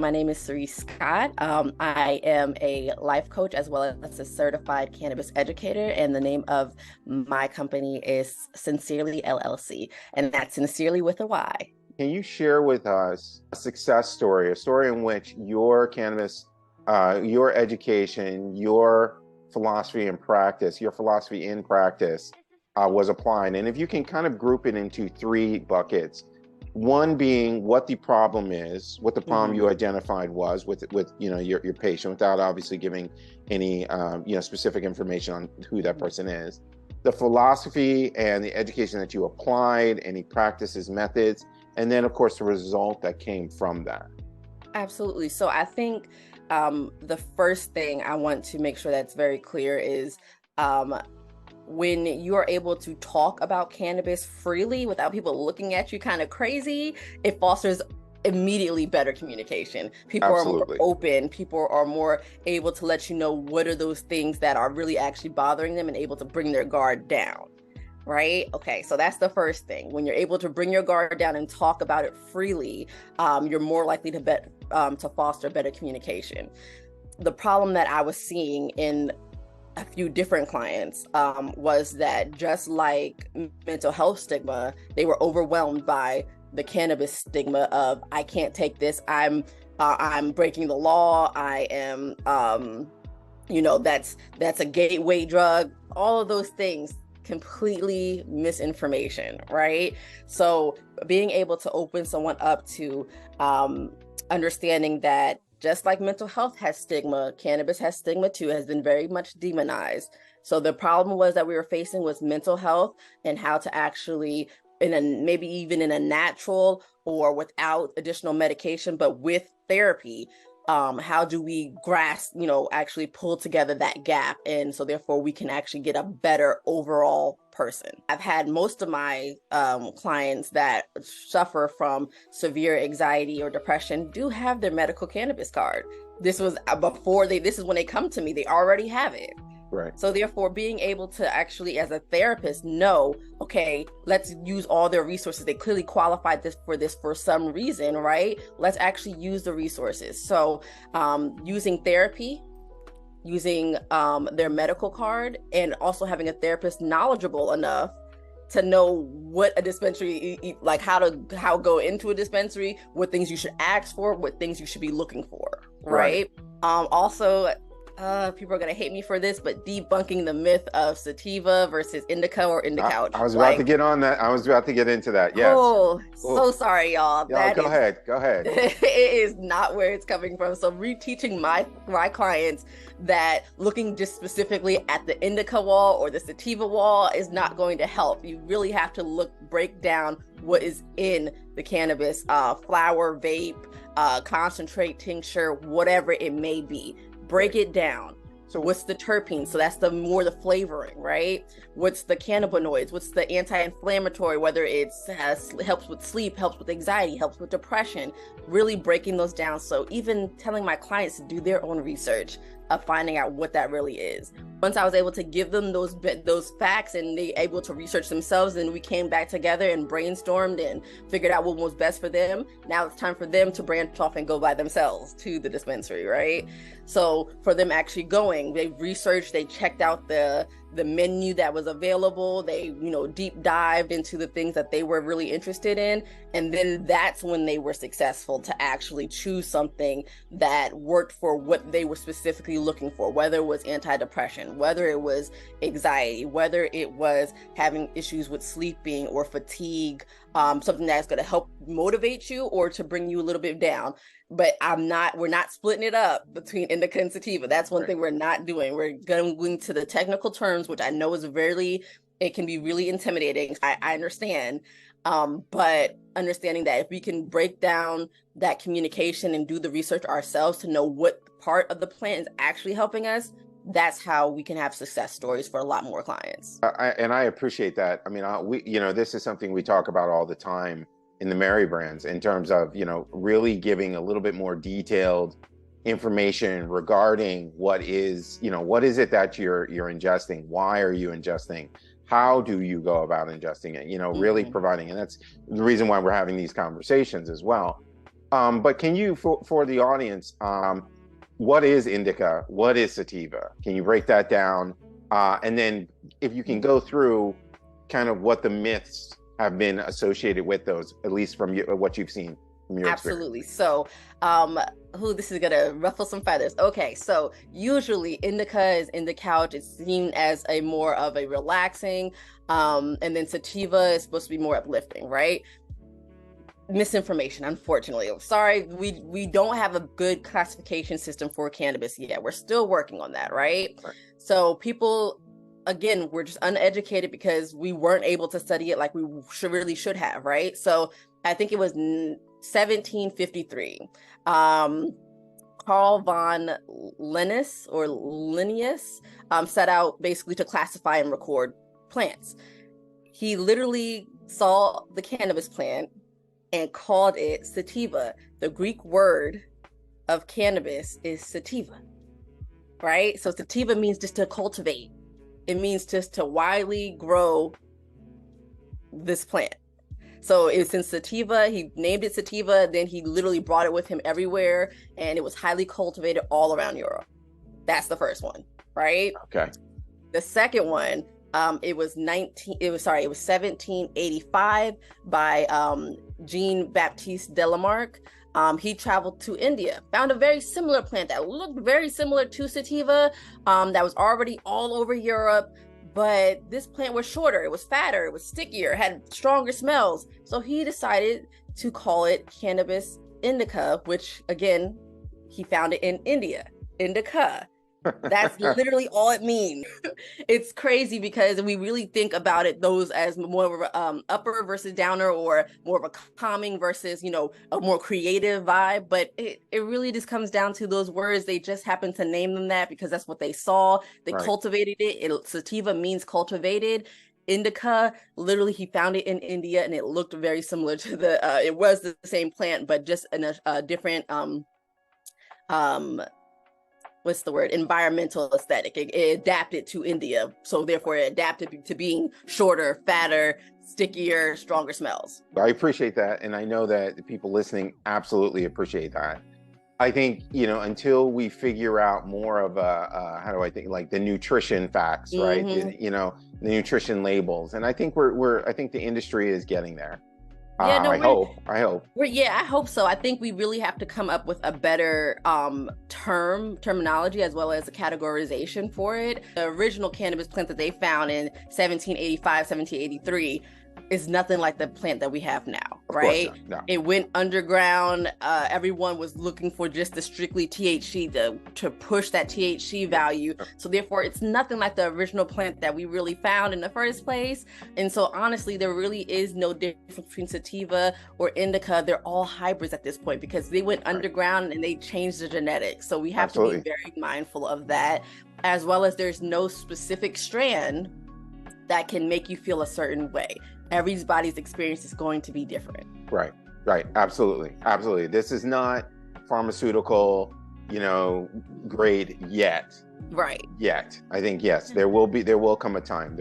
My name is Sarie Scott. I am a life coach as well as a certified cannabis educator, and the name of my company is Sincerely LLC, and that's Sincerely with a Y. Can you share with us a success story, a story in which your cannabis, your education, your philosophy and practice, your philosophy in practice was applied? And if you can kind of group it into three buckets, one being what the problem is, what the problem you identified was with your patient, without obviously giving any specific information on who that person is. The philosophy and the education that you applied, any practices, methods, and then of course the result that came from that. Absolutely. So I think the first thing I want to make sure that's very clear is when you are able to talk about cannabis freely without people looking at you kind of crazy, it fosters immediately better communication. People Absolutely. are more open. People are more able to let you know what are those things that are really actually bothering them and able to bring their guard down. Right? Okay, so that's the first thing. When you're able to bring your guard down and talk about it freely, you're more likely to foster better communication. The problem that I was seeing in a few different clients was that just like mental health stigma, they were overwhelmed by the cannabis stigma of I can't take this. I'm breaking the law. I am that's a gateway drug. All of those things, completely misinformation, right? So being able to open someone up to understanding that just like mental health has stigma, cannabis has stigma too, has been very much demonized. So the problem was that we were facing was mental health and how to actually, maybe even in a natural or without additional medication, but with therapy, how do we grasp, actually pull together that gap? And so therefore we can actually get a better overall person. I've had most of my clients that suffer from severe anxiety or depression do have their medical cannabis card. This was this is when they come to me, they already have it. Right. So therefore, being able to actually, as a therapist, know, okay, let's use all their resources. They clearly qualified this for some reason, right? Let's actually use the resources. So using therapy, using their medical card, and also having a therapist knowledgeable enough to know what a dispensary, like how go into a dispensary, what things you should ask for, what things you should be looking for, right? Also, people are gonna hate me for this, but debunking the myth of sativa versus indica or indica. I was about to get on that. I was about to get into that. Yes. Oh, so sorry, y'all. Yeah, go ahead. Go ahead. It is not where it's coming from. So reteaching my clients that looking just specifically at the indica wall or the sativa wall is not going to help. You really have to break down what is in the cannabis, flower, vape, concentrate, tincture, whatever it may be. Break it down. So what's the terpene? So that's the flavoring, right? What's the cannabinoids? What's the anti-inflammatory? Whether it's helps with sleep, helps with anxiety, helps with depression, really breaking those down. So even telling my clients to do their own research of finding out what that really is. Once I was able to give them those facts and they able to research themselves, and we came back together and brainstormed and figured out what was best for them. Now it's time for them to branch off and go by themselves to the dispensary, right? So for them actually going, they researched, they checked out the menu that was available. They, deep dived into the things that they were really interested in. And then that's when they were successful to actually choose something that worked for what they were specifically looking for, whether it was antidepressant, whether it was anxiety, whether it was having issues with sleeping or fatigue, something that's going to help motivate you or to bring you a little bit down. But we're not splitting it up between indica and sativa. That's one thing we're not doing. We're going to the technical terms, which I know it can be really intimidating. I understand. But understanding that if we can break down that communication and do the research ourselves to know what part of the plant is actually helping us, that's how we can have success stories for a lot more clients. I appreciate that. I mean, this is something we talk about all the time in the Mary brands in terms of, really giving a little bit more detailed information regarding what is it that you're ingesting? Why are you ingesting? How do you go about ingesting it? Really providing, and that's the reason why we're having these conversations as well. But can you, for the audience, what is indica? What is sativa? Can you break that down? And then if you can go through kind of what the myths have been associated with those, at least from what you've seen from your Absolutely. experience. So, this is gonna ruffle some feathers. Okay, so usually indica is in the couch. It's seen as a more of a relaxing, and then sativa is supposed to be more uplifting, right? Misinformation, unfortunately. Sorry, we don't have a good classification system for cannabis yet. We're still working on that, right? Right. So people, again, we're just uneducated because we weren't able to study it like we should have, right? So I think it was 1753. Carl von Linnaeus set out basically to classify and record plants. He literally saw the cannabis plant and called it sativa. The Greek word of cannabis is sativa, right? So sativa means just to cultivate. It means just to widely grow this plant. So it's in sativa. He named it sativa. Then he literally brought it with him everywhere, and it was highly cultivated all around Europe. That's the first one, right? Okay. The second one, it was 1785 by Jean Baptiste de Lamarck. He traveled to India, found a very similar plant that looked very similar to sativa, that was already all over Europe, but this plant was shorter, it was fatter, it was stickier, had stronger smells. So he decided to call it cannabis indica, which again, he found it in India, indica. That's literally all it means. It's crazy because we really think about it, those as more of a upper versus downer, or more of a calming versus, a more creative vibe. But it really just comes down to those words. They just happen to name them that because that's what they saw. They Right. cultivated it. Sativa means cultivated. Indica, literally, he found it in India, and it looked very similar to it was the same plant, but just in a different what's the word, environmental aesthetic. It adapted to India, so therefore it adapted to being shorter, fatter, stickier, stronger smells. I appreciate that, and I know that the people listening absolutely appreciate that. I think, until we figure out more of how do I think, like the nutrition facts, right? The nutrition labels, and I think I think the industry is getting there. Yeah, no, I hope. I hope so. I think we really have to come up with a better terminology, as well as a categorization for it. The original cannabis plant that they found in 1785, 1783 is nothing like the plant that we have now, right? No. It went underground. Everyone was looking for just the strictly THC to push that THC value. So therefore, it's nothing like the original plant that we really found in the first place. And so honestly, there really is no difference between sativa or indica. They're all hybrids at this point because they went underground and they changed the genetics. So we have to be very mindful of that, as well as there's no specific strand that can make you feel a certain way. Everybody's experience is going to be different. Right. Absolutely. This is not pharmaceutical, grade yet. Right. Yet. I think, yes, there will come a time.